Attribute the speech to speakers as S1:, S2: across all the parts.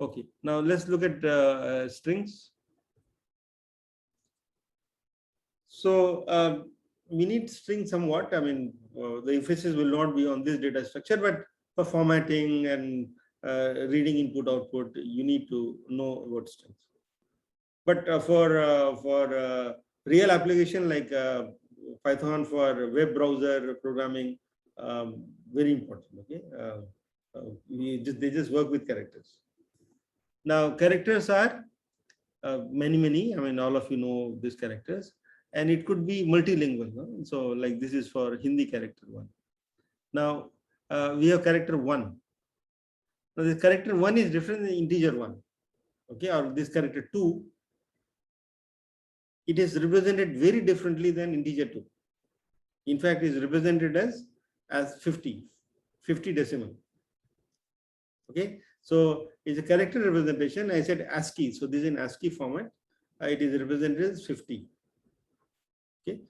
S1: Okay, now let's look at strings. So we need string somewhat. I mean, the emphasis will not be on this data structure, but for formatting and reading input output, you need to know about strings. But for real application like Python for web browser programming, very important. Okay, they just work with characters. Now characters are many. I mean, all of you know these characters, and it could be multilingual. No? So like this is for Hindi character 1. Now we have character 1. Now this character 1 is different than integer 1. Okay, or this character 2. It is represented very differently than integer 2. In fact, it is represented as 50 decimal. Okay, so it's a character representation. I said ASCII, so this is in ASCII format. It is represented as 50. Okay,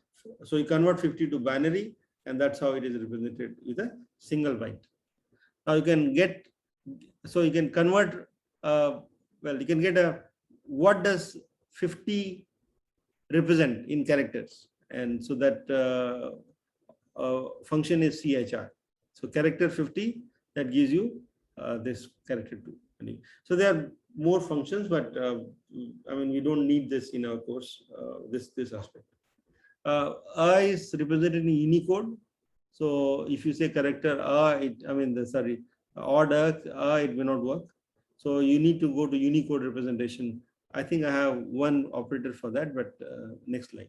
S1: so you convert 50 to binary, and that's how it is represented with a single byte. Now you can get, so you can convert. Well, you can get a what does 50 represent in characters, and so that function is CHR. So character 50 that gives you this character 2. So there are more functions, but I mean we don't need this in our course. This aspect. A is represented in Unicode. So if you say character A, odd A, it may not work. So you need to go to Unicode representation. I think I have one operator for that, but next slide.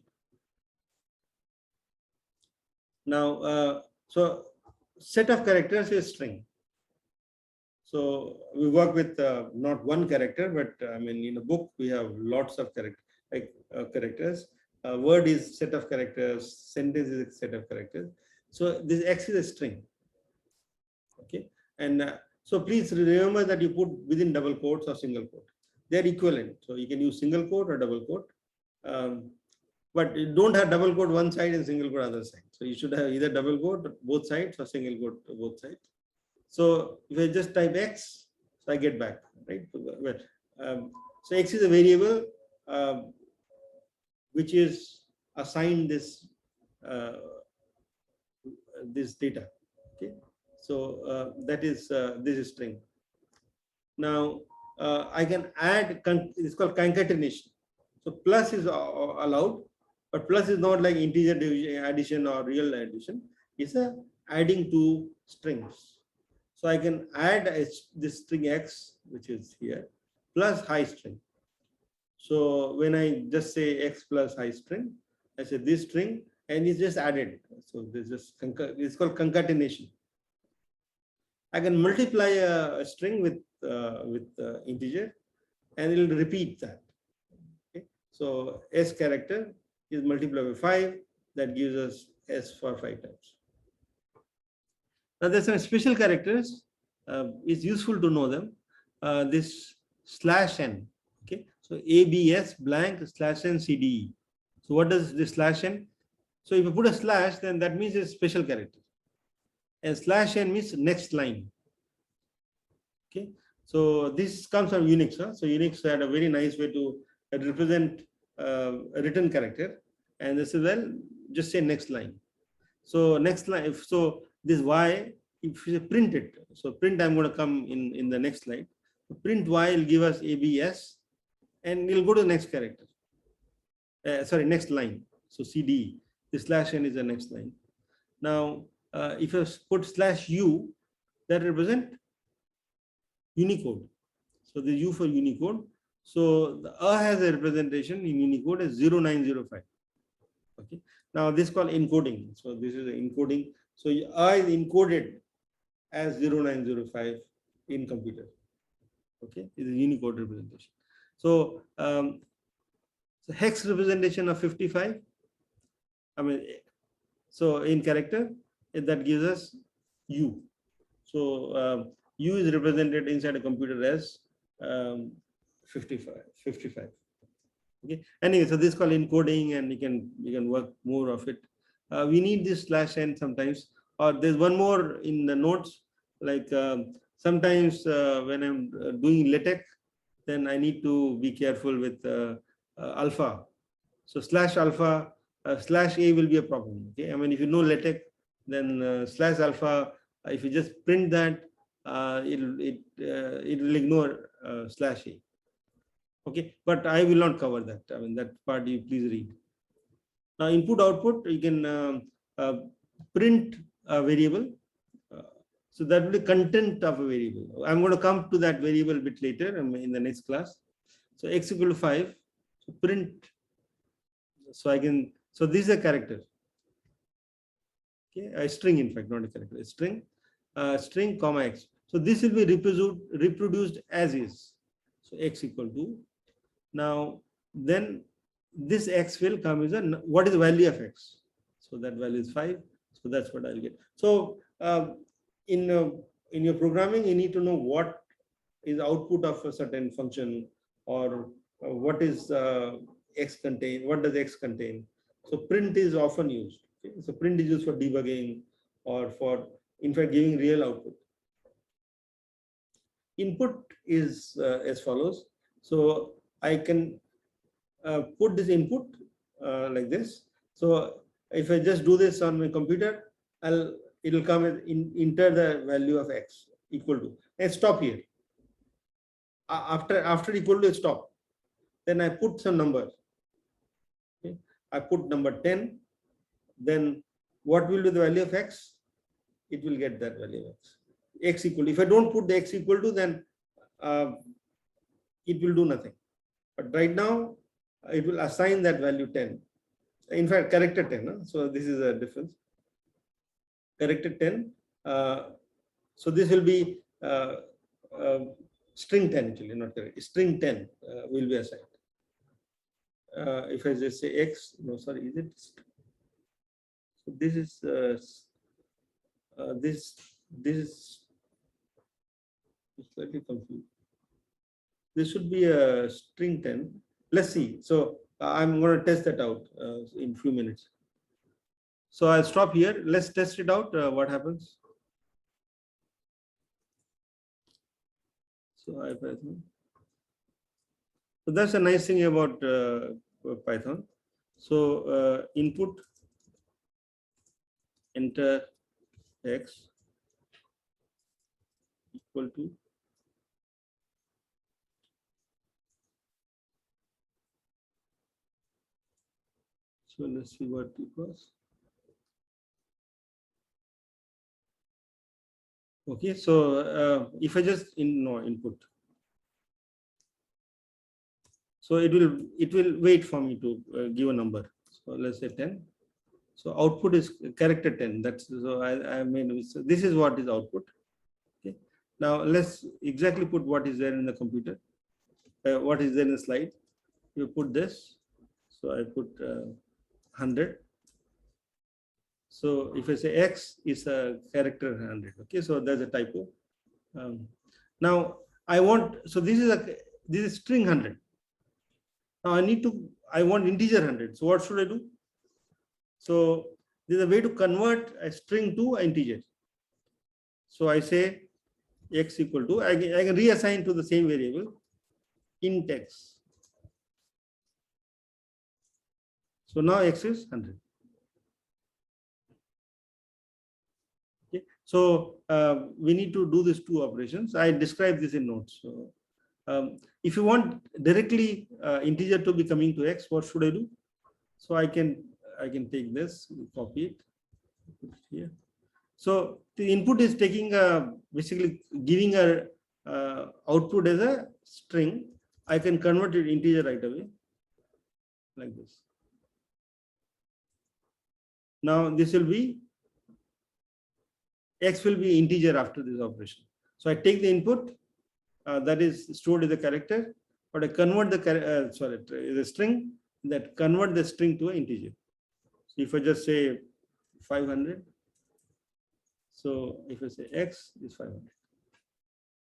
S1: Now, so set of characters is string. So we work with not one character, but I mean in a book we have lots of characters. Word is set of characters. Sentence is a set of characters. So this X is a string. Okay, and so please remember that you put within double quotes or single quote. They are equivalent. So you can use single quote or double quote. But you don't have double quote one side and single quote other side. So you should have either double quote both sides or single quote both sides. So if I just type X, so I get back, right? So X is a variable which is assigned this data. Okay, so that is this is string. Now I can add. It's called concatenation. So plus is allowed, but plus is not like integer division, addition or real addition. It's a adding two strings. So I can add this string X, which is here, plus high string. So when I just say X plus high string, I say this string, and it's just added. So this is it's called concatenation. I can multiply a string with integer, and it will repeat that. Okay? So S character is multiplied by 5. That gives us S for 5 times. Now there's some special characters. It's useful to know them. This /n. Okay, so ABS blank /n CDE. So what does this /n? So if you put a slash, then that means it's special character. And /n means next line. Okay, so this comes from Unix. Huh? So Unix had a very nice way to represent a written character, and this is well just say next line. So next line. So this Y, if you print it, so print I'm going to come in the next slide. Print Y will give us ABS, and we'll go to the next character. Next line. So CD. The /n is the next line. Now, if you put /u, that represent Unicode. So the U for Unicode. So the A has a representation in Unicode as 0905. Okay. Now this is called encoding. So this is the encoding. So A is encoded as 0905 in computer. Okay, it is a Unicode representation. So, so hex representation of 55. I mean, so in character, that gives us U. So U is represented inside a computer as 55. Okay. Anyway, so this is called encoding, and you can work more of it. We need this /n sometimes. Or there's one more in the notes, like Sometimes when I'm doing LaTeX, then I need to be careful with alpha. So /alpha /a will be a problem. Okay, I mean, if you know LaTeX, then /alpha, if you just print that, it will ignore /a. Okay, but I will not cover that. I mean, that part you please read. Now, input output, you can print a variable. So that will be content of a variable. I'm going to come to that variable a bit later in the next class. So x equal to 5. So print. So I can. So this is a character. Okay, a string, in fact, not a character. A string, string comma x. So this will be reproduced as is. So x equal to. Now then this x will come as a, what is the value of x? So that value is 5. So that's what I'll get. So in your programming, you need to know what is output of a certain function, or what is x contain, what does x contain. So print is often used. Okay? So print is used for debugging, or for, in fact, giving real output. Input is as follows. So I can put this input like this. So if I just do this on my computer, it will come as enter the value of x equal to, and stop here. After equal to, stop. Then I put some number. Okay. I put number 10. Then what will be the value of x? It will get that value of x. X equal to. If I don't put the x equal to, then it will do nothing. But right now, it will assign that value 10. In fact, character 10. Huh? So this is a difference. Character 10. So this will be string 10, actually, not correct. String 10 will be assigned. If I just say x, no, sorry, is it? So this is this is slightly confused. This should be a string 10. Let's see. So I'm going to test that out in a few minutes. So I'll stop here. Let's test it out. What happens? So IPython. So that's a nice thing about Python. So input, enter x equal to so let's see what it was. Okay, so if I just input, so it will wait for me to give a number. So let's say 10. So output is character 10. That's so I mean, so this is what is output. Okay. Now let's exactly put what is there in the computer. What is there in the slide? You put this. So I put 100. So if I say x is a character 100. Okay. So there's a typo. Now I want. So this is string 100. Now I want integer 100. So what should I do? So there's a way to convert a string to an integer. So I say x equal to, I can reassign to the same variable, int x. So now x is 100. Okay. So we need to do these two operations. I describe this in notes. So if you want directly integer to be coming to x, what should I do? So I can take this, copy it, put it here. So the input is taking basically giving a output as a string. I can convert it integer right away, like this. Now this will be x will be integer after this operation. So I take the input that is stored as a character, but I convert the string, that convert the string to an integer. So if I just say 500, so if I say x is 500.